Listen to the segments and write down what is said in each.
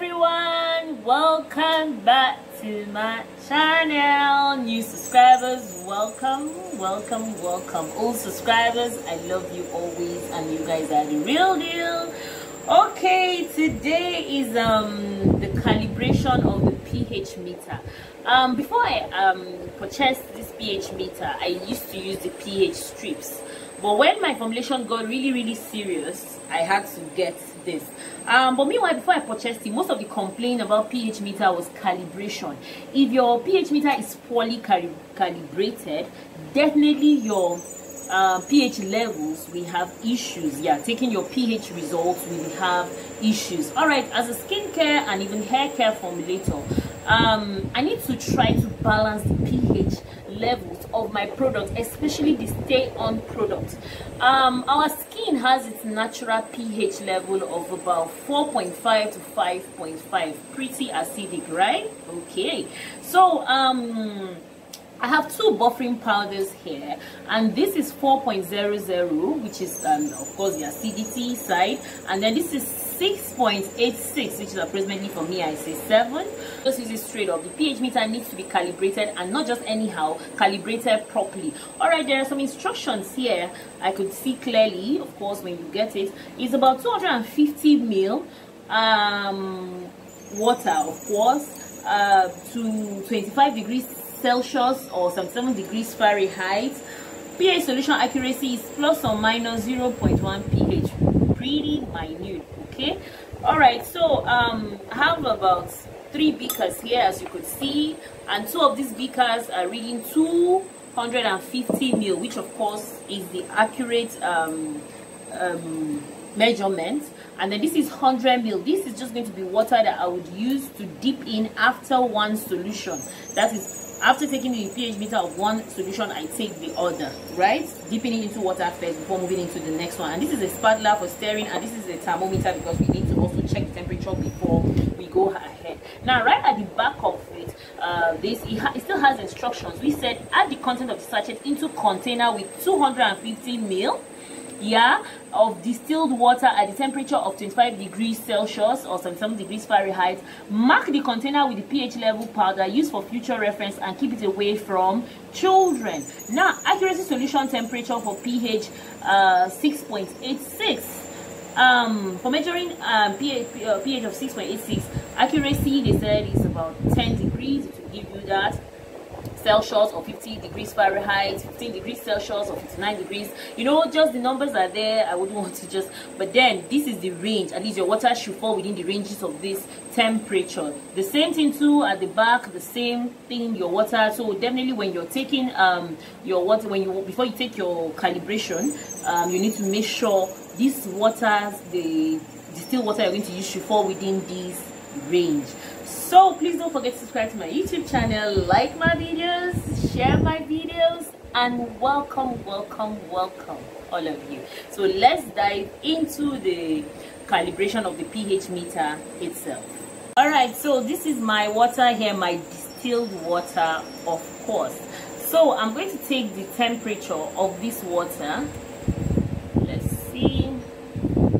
everyone, welcome back to my channel. New subscribers, welcome. Old subscribers, I love you always, and you guys are the real deal. Okay, today is the calibration of the pH meter. Before I purchased this pH meter, I used to use the pH strips, but when my formulation got really serious, I had to get this. But meanwhile, before I purchased it, most of the complaint about pH meter was calibration. If your pH meter is poorly calibrated, definitely your pH levels will have issues. Yeah, taking your pH results will have issues. All right, as a skincare and even hair care formulator, I need to try to balance the pH levels of my product, especially the stay on product. Our skin has its natural pH level of about 4.5 to 5.5, pretty acidic, right? Okay, so I have two buffering powders here, and this is 4.00, which is of course the acidity side, and then this is 6.86, which is approximately, for me, I say 7. Just use it straight up. The pH meter needs to be calibrated, and not just anyhow, calibrated properly. All right, there are some instructions here. I could see clearly, of course, when you get it. It's about 250 ml water, of course, to 25 degrees Celsius or 77 degrees Fahrenheit. pH solution accuracy is plus or minus 0.1 pH. Pretty minute. Okay, all right, so I have about 3 beakers here, as you could see, and 2 of these beakers are reading 250 ml, which of course is the accurate measurement. And then this is 100 ml. This is just going to be water that I would use to dip in after one solution. That is, after taking the pH meter of one solution, I take the other, right? Dipping it into water first before moving into the next one. And this is a spatula for stirring, and this is a thermometer because we need to also check the temperature before we go ahead. Now, right at the back of it, it still has instructions. We said add the content of the sachet into container with 250 ml. Yeah, of distilled water at the temperature of 25 degrees Celsius or 77 degrees Fahrenheit. Mark the container with the pH level powder, used for future reference, and keep it away from children. Now, accuracy solution temperature for pH 6.86. For measuring pH of 6.86, accuracy, they said, is about 10 degrees. It will give you that. Celsius or 50 degrees Fahrenheit, 15 degrees Celsius or 59 degrees. You know, just the numbers are there. I wouldn't want to just, but then this is the range. At least your water should fall within the ranges of this temperature. The same thing too at the back, the same thing, your water. So definitely when you're taking your water, before you take your calibration, you need to make sure these waters, the distilled water you're going to use, should fall within this range. So please don't forget to subscribe to my YouTube channel, like my videos, share my videos, and welcome all of you. So let's dive into the calibration of the pH meter itself. All right, so this is my water here, my distilled water, of course. So I'm going to take the temperature of this water. Let's see,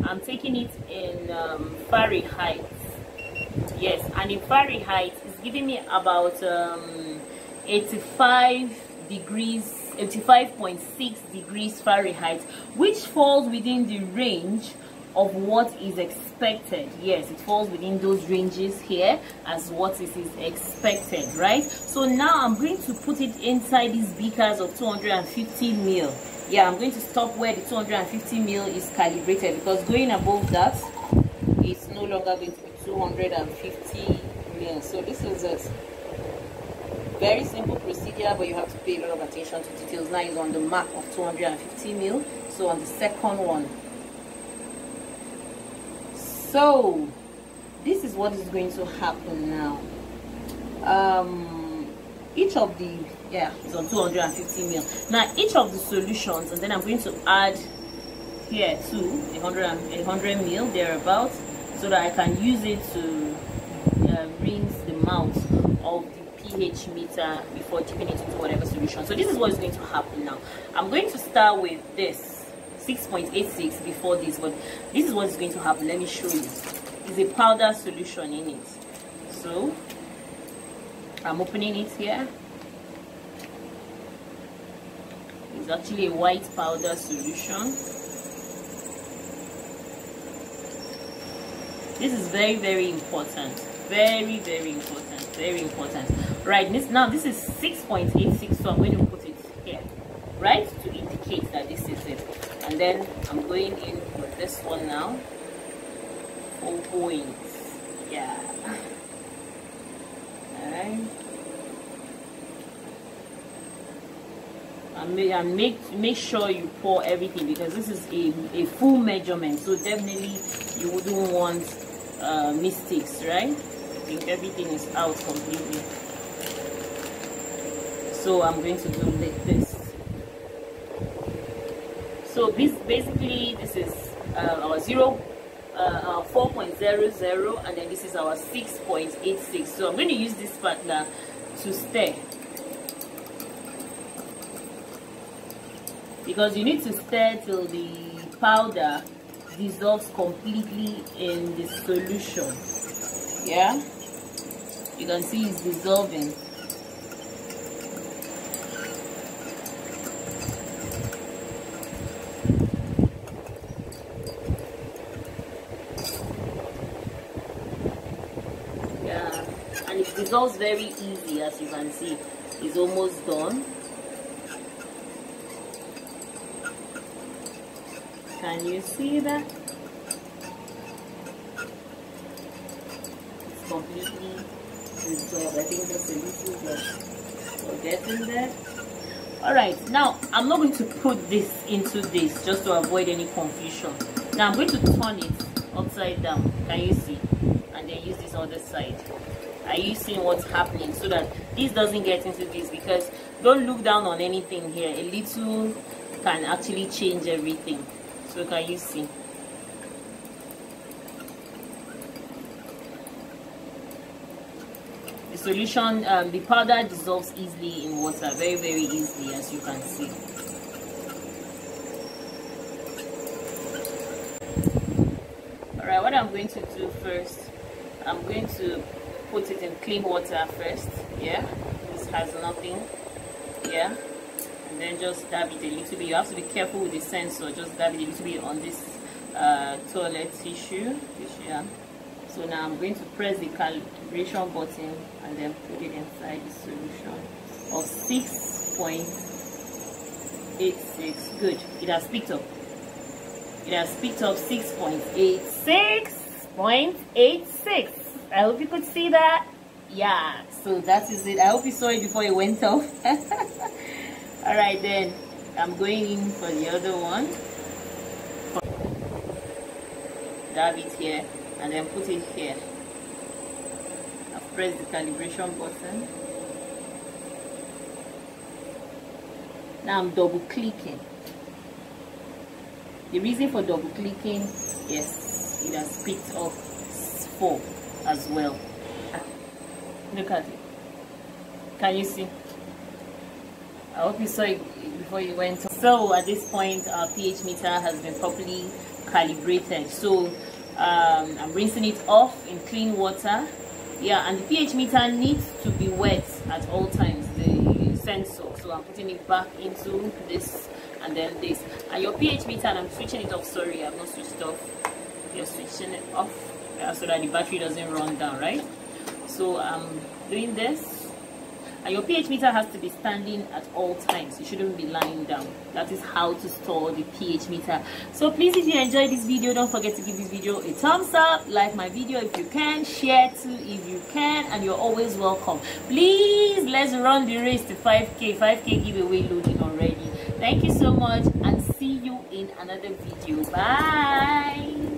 I'm taking it in Fahrenheit. Yes, and in Fahrenheit, it's giving me about 85.6 degrees Fahrenheit, which falls within the range of what is expected. Yes, it falls within those ranges here as what is expected, right? So now I'm going to put it inside these beakers of 250 ml. Yeah, I'm going to stop where the 250 ml is calibrated, because going above that, it's no longer going to be 250 ml. So this is a very simple procedure, but you have to pay a lot of attention to details. Now it's on the mark of 250 ml. So on the second one, so this is what is going to happen now. Each of the, yeah, it's on 250 ml. Now each of the solutions, and then I'm going to add here to 100 ml thereabouts, so that I can use it to rinse the mouth of the pH meter before dipping it into whatever solution. So this is what is going to happen now. I'm going to start with this 6.86 before this, but this is what is going to happen. Let me show you. is a powder solution in it. So I'm opening it here. It's actually a white powder solution. This is very, very important. Very, very important. Very important. Right, this is 6.86, so I'm going to put it here, right, to indicate that this is it. And then I'm going in for this one now. 4 points. Yeah. Alright. And make sure you pour everything, because this is a full measurement, so definitely you wouldn't want mistakes, right? I think everything is out completely. So I'm going to do like this. So this is our 4.00, and then this is our 6.86. So I'm going to use this spatula to stir, because you need to stir till the powder dissolves completely in the solution. Yeah, you can see it's dissolving. Yeah, and it dissolves very easy, as you can see. It's almost done. Can you see that? It's completely dissolved. I think that's a little bit. We're getting there. Alright, now I'm not going to put this into this just to avoid any confusion. Now I'm going to turn it upside down. Can you see? And then use this other side. Are you seeing what's happening? So that this doesn't get into this, because don't look down on anything here. A little can actually change everything. So can you see? The solution, the powder dissolves easily in water, very, very easily, as you can see. Alright, what I'm going to do first, I'm going to put it in clean water first. Yeah, this has nothing. Yeah. And then just dab it a little bit. You have to be careful with the sensor. Just dab it a little bit on this toilet tissue. Yeah. So now I'm going to press the calibration button and then put it inside the solution of 6.86. Good. It has picked up. It has picked up 6.86. I hope you could see that. Yeah. So that is it. I hope you saw it before it went off. Alright, then I'm going in for the other one. Dab it here and then put it here. I've pressed the calibration button. Now I'm double clicking. The reason for double clicking, yes, it has picked up 4 as well. Look at it. Can you see? I hope you saw it before you went. So at this point, our pH meter has been properly calibrated. So I'm rinsing it off in clean water. Yeah, and the pH meter needs to be wet at all times, the sensor. So I'm putting it back into this and then this. And your pH meter, and I'm switching it off. Sorry, I've not switched off. You're switching it off, yeah, so that the battery doesn't run down, right? So I'm doing this. And your pH meter has to be standing at all times. You shouldn't be lying down. That is how to store the pH meter. So please, if you enjoyed this video, don't forget to give this video a thumbs up, like my video if you can, share too if you can, and you're always welcome. Please, let's run the race to 5K giveaway loading already. Thank you so much, and see you in another video. Bye.